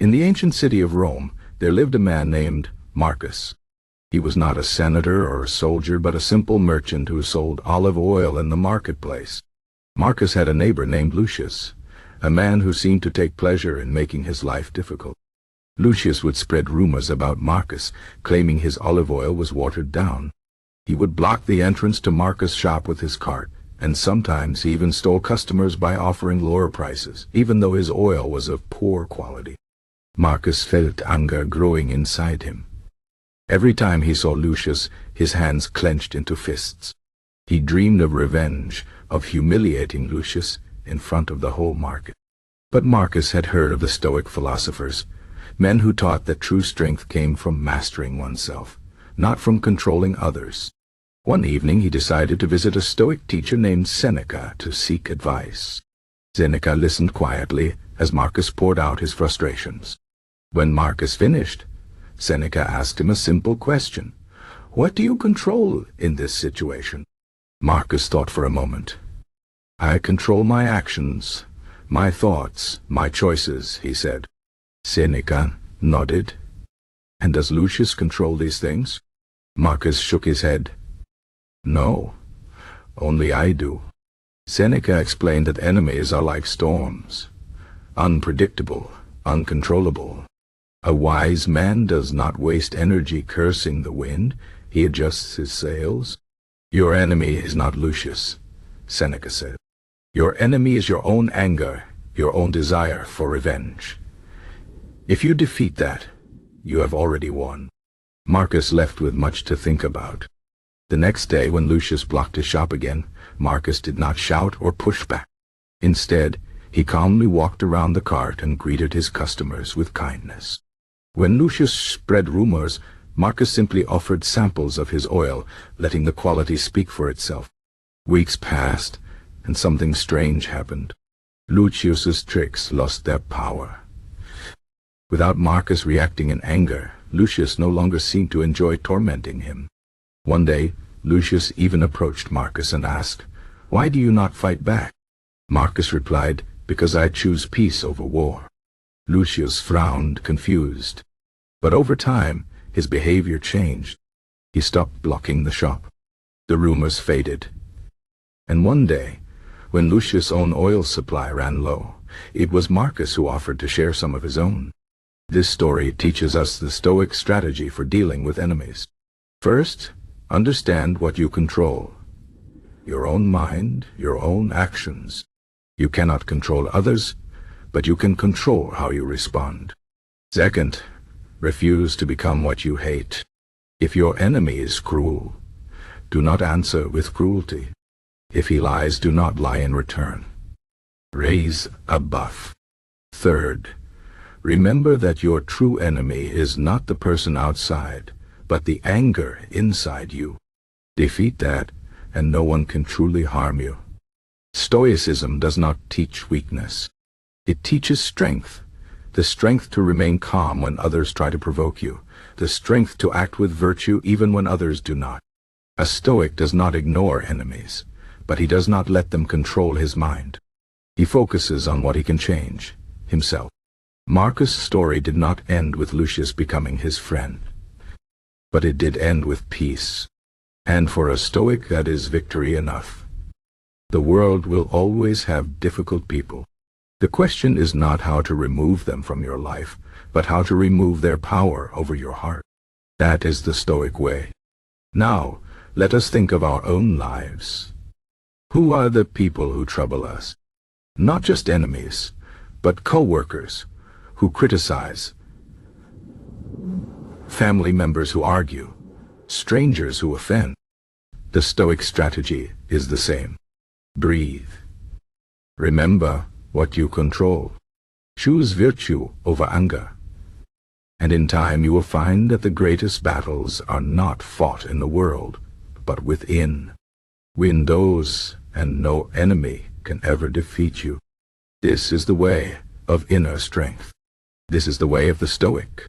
In the ancient city of Rome, there lived a man named Marcus. He was not a senator or a soldier, but a simple merchant who sold olive oil in the marketplace. Marcus had a neighbor named Lucius, a man who seemed to take pleasure in making his life difficult. Lucius would spread rumors about Marcus, claiming his olive oil was watered down. He would block the entrance to Marcus' shop with his cart, and sometimes he even stole customers by offering lower prices, even though his oil was of poor quality. Marcus felt anger growing inside him. Every time he saw Lucius, his hands clenched into fists. He dreamed of revenge, of humiliating Lucius in front of the whole market. But Marcus had heard of the Stoic philosophers, men who taught that true strength came from mastering oneself, not from controlling others. One evening he decided to visit a Stoic teacher named Seneca to seek advice. Seneca listened quietly as Marcus poured out his frustrations. When Marcus finished, Seneca asked him a simple question. "What do you control in this situation?" Marcus thought for a moment. "I control my actions, my thoughts, my choices," he said. Seneca nodded. "And does Lucius control these things?" Marcus shook his head. "No, only I do." Seneca explained that enemies are like storms, unpredictable, uncontrollable. A wise man does not waste energy cursing the wind, he adjusts his sails. "Your enemy is not Lucius," Seneca said. "Your enemy is your own anger, your own desire for revenge. If you defeat that, you have already won." Marcus left with much to think about. The next day, when Lucius blocked his shop again, Marcus did not shout or push back. Instead, he calmly walked around the cart and greeted his customers with kindness. When Lucius spread rumors, Marcus simply offered samples of his oil, letting the quality speak for itself. Weeks passed, and something strange happened. Lucius's tricks lost their power. Without Marcus reacting in anger, Lucius no longer seemed to enjoy tormenting him. One day, Lucius even approached Marcus and asked, "Why do you not fight back?" Marcus replied, "Because I choose peace over war." Lucius frowned, confused. But over time, his behavior changed. He stopped blocking the shop. The rumors faded. And one day, when Lucius' own oil supply ran low, it was Marcus who offered to share some of his own. This story teaches us the Stoic strategy for dealing with enemies. First, understand what you control. Your own mind, your own actions. You cannot control others, but you can control how you respond. Second, refuse to become what you hate. If your enemy is cruel, do not answer with cruelty. If he lies, do not lie in return. Raise a buff. Third, remember that your true enemy is not the person outside, but the anger inside you. Defeat that, and no one can truly harm you. Stoicism does not teach weakness. It teaches strength, the strength to remain calm when others try to provoke you, the strength to act with virtue even when others do not. A Stoic does not ignore enemies, but he does not let them control his mind. He focuses on what he can change, himself. Marcus' story did not end with Lucius becoming his friend, but it did end with peace. And for a Stoic, that is victory enough. The world will always have difficult people. The question is not how to remove them from your life, but how to remove their power over your heart. That is the Stoic way. Now, let us think of our own lives. Who are the people who trouble us? Not just enemies, but coworkers who criticize, family members who argue, strangers who offend. The Stoic strategy is the same. Breathe. Remember what you control. Choose virtue over anger. And in time you will find that the greatest battles are not fought in the world, but within. Win those, and no enemy can ever defeat you. This is the way of inner strength. This is the way of the Stoic.